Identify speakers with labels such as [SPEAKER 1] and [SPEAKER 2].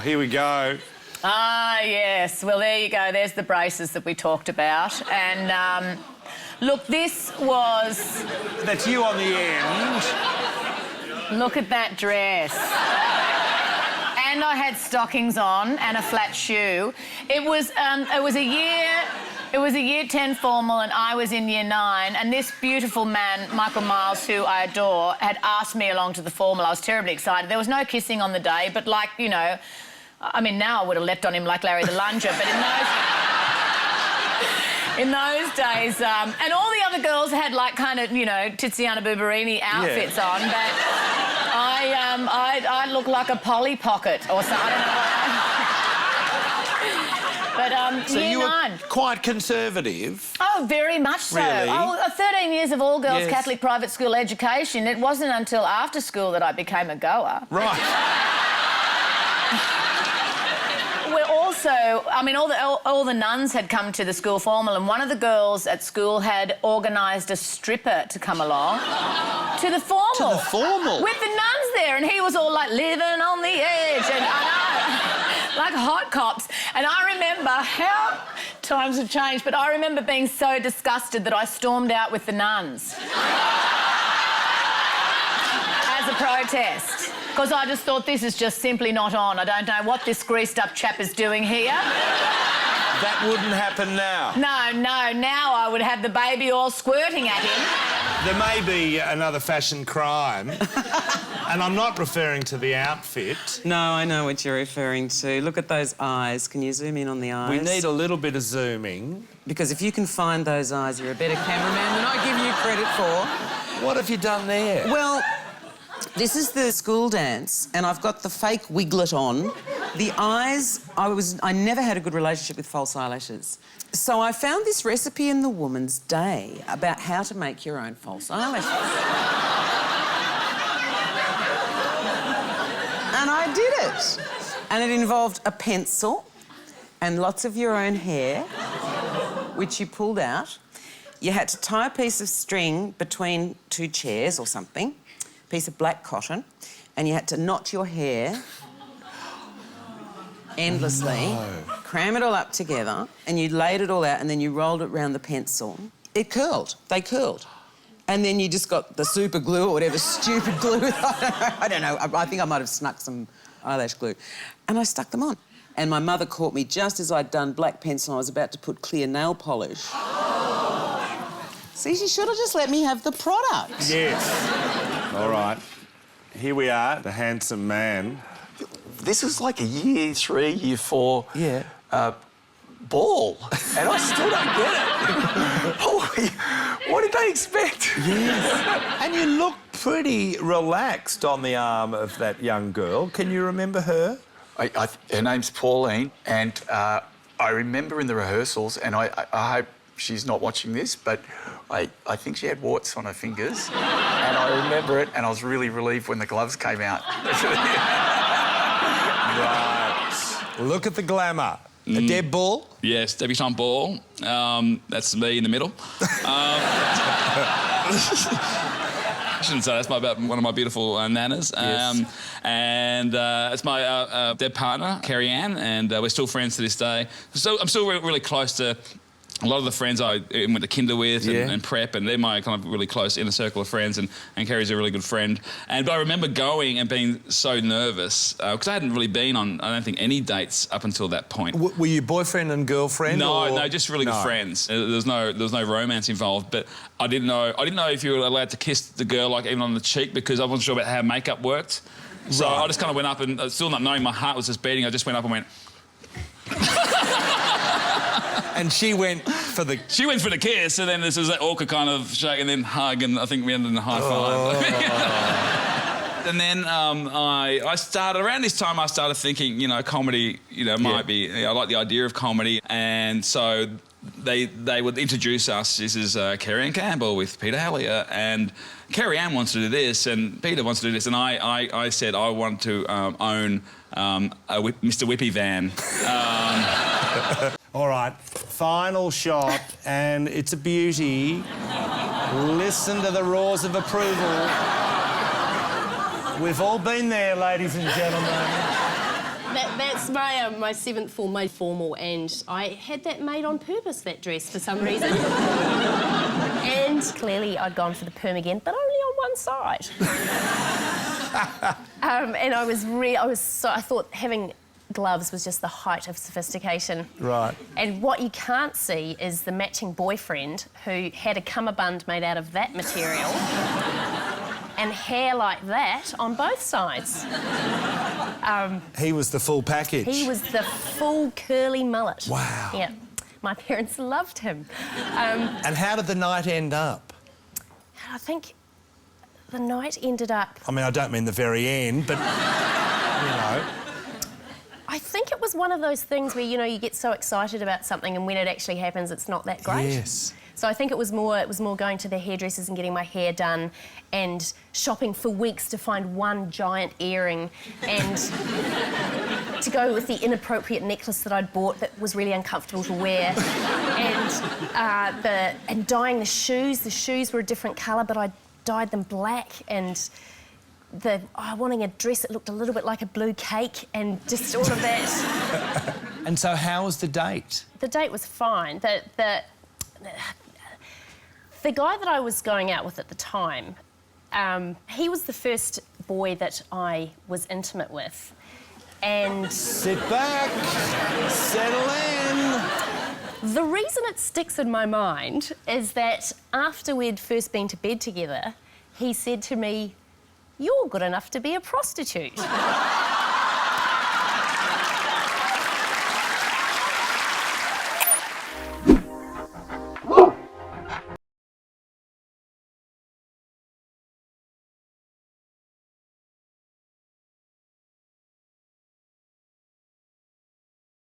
[SPEAKER 1] here we go.
[SPEAKER 2] Ah, yes. Well, there you go. There's the braces that we talked about. And, look, this was...
[SPEAKER 1] That's you on the end.
[SPEAKER 2] Look at that dress. And I had stockings on and a flat shoe. It was a year 10 formal and I was in year 9, and this beautiful man, Michael Miles, who I adore, had asked me along to the formal. I was terribly excited. There was no kissing on the day, but, like, you know, I mean, now I would have leapt on him like Larry the Lunger, but in those days, and all the other girls had, like, kind of, you know, Tiziana Bubarini outfits on, but I looked like a Polly Pocket or something. I don't know what. But
[SPEAKER 1] so
[SPEAKER 2] year
[SPEAKER 1] you were
[SPEAKER 2] 9.
[SPEAKER 1] quite conservative.
[SPEAKER 2] Oh, very much so.
[SPEAKER 1] Really?
[SPEAKER 2] Oh, 13 years of all-girls
[SPEAKER 1] Yes.
[SPEAKER 2] Catholic private school education. It wasn't until after school that I became a goer.
[SPEAKER 1] Right.
[SPEAKER 2] We're also, I mean, all the nuns had come to the school formal, and one of the girls at school had organised a stripper to come along to the formal.
[SPEAKER 1] To the formal?
[SPEAKER 2] With the nuns there, and he was all like living on the edge, and I know, like hot cops. And I remember how times have changed, but I remember being so disgusted that I stormed out with the nuns as a protest. Because I just thought, this is just simply not on. I don't know what this greased-up chap is doing here.
[SPEAKER 1] That wouldn't happen now.
[SPEAKER 2] No, now I would have the baby all squirting at him.
[SPEAKER 1] There may be another fashion crime, and I'm not referring to the outfit.
[SPEAKER 3] No, I know what you're referring to. Look at those eyes. Can you zoom in on the eyes?
[SPEAKER 1] We need a little bit of zooming.
[SPEAKER 3] Because if you can find those eyes, you're a better cameraman than I give you credit for.
[SPEAKER 1] What have you done there?
[SPEAKER 3] Well, this is the school dance, and I've got the fake wiglet on. The eyes, I never had a good relationship with false eyelashes. So I found this recipe in the Woman's Day about how to make your own false eyelashes. And I did it. And it involved a pencil and lots of your own hair, which you pulled out. You had to tie a piece of string between 2 chairs or something, piece of black cotton, and you had to knot your hair endlessly, cram it all up together, and you laid it all out, and then you rolled it around the pencil. It curled. They curled. And then you just got the super glue or whatever stupid glue. I don't know. I think I might have snuck some eyelash glue. And I stuck them on. And my mother caught me just as I'd done black pencil and I was about to put clear nail polish. See, she should have just let me have the product.
[SPEAKER 1] Yes. All right. Here we are, the handsome man.
[SPEAKER 4] This is like a year 3, year 4 ball, and I still don't get it. Holy, what did they expect?
[SPEAKER 1] Yes. And you look pretty relaxed on the arm of that young girl. Can you remember her?
[SPEAKER 4] Her name's Pauline, and I remember in the rehearsals, and I hope she's not watching this, but I think she had warts on her fingers, and I remember it, and I was really relieved when the gloves came out.
[SPEAKER 1] Right. Look at the glamour. A Deb ball?
[SPEAKER 5] Yes, debutante ball. That's me in the middle. I shouldn't say that's one of my beautiful nanas.
[SPEAKER 1] Yes.
[SPEAKER 5] And it's my Deb partner, Carrie Ann, and we're still friends to this day. So I'm still really close to a lot of the friends I went to kinder with and prep, and they're my kind of really close inner circle of friends, and Carrie's a really good friend. But I remember going and being so nervous, because I hadn't really been on, I don't think, any dates up until that point.
[SPEAKER 1] Were you boyfriend and girlfriend?
[SPEAKER 5] No, just really good friends. There was no romance involved, but I didn't know if you were allowed to kiss the girl, like, even on the cheek, because I wasn't sure about how makeup worked. So I just kind of went up and, still not knowing, my heart was just beating, I just went up and went...
[SPEAKER 1] And she went for the...
[SPEAKER 5] She went for the kiss, and then this was that awkward kind of shake and then hug, and I think we ended in a high five. And then I started, around this time, I started thinking, you know, comedy, you know, might be... I like the idea of comedy, and so they would introduce us. This is Carrie Ann Campbell with Peter Helliar, and Carrie Ann wants to do this, and Peter wants to do this, and I said I want to own a Mr. Whippy van.
[SPEAKER 1] All right, final shot, and it's a beauty. Listen to the roars of approval. We've all been there, ladies and gentlemen.
[SPEAKER 6] that's my seventh form, my formal, and I had that made on purpose, that dress, for some reason. And
[SPEAKER 7] clearly I'd gone for the perm again, but only on one side. And I thought having gloves was just the height of sophistication.
[SPEAKER 1] Right.
[SPEAKER 7] And what you can't see is the matching boyfriend who had a cummerbund made out of that material and hair like that on both sides.
[SPEAKER 1] He was the full package.
[SPEAKER 7] He was the full curly mullet.
[SPEAKER 1] Wow.
[SPEAKER 7] Yeah. My parents loved him.
[SPEAKER 1] And how did the night end up?
[SPEAKER 7] I think the night ended up...
[SPEAKER 1] I mean, I don't mean the very end, but, you know...
[SPEAKER 7] I think it was one of those things where, you know, you get so excited about something and when it actually happens, it's not that great.
[SPEAKER 1] Yes.
[SPEAKER 7] So I think it was more going to the hairdressers and getting my hair done and shopping for weeks to find one giant earring and to go with the inappropriate necklace that I'd bought that was really uncomfortable to wear and dyeing the shoes. The shoes were a different colour, but I dyed them black and wanting a dress that looked a little bit like a blue cake and just all of that.
[SPEAKER 1] And so how was the date?
[SPEAKER 7] The date was fine. The guy that I was going out with at the time, he was the first boy that I was intimate with. And...
[SPEAKER 1] Sit back, settle in.
[SPEAKER 7] The reason it sticks in my mind is that after we'd first been to bed together, he said to me, "You're good enough to be a prostitute."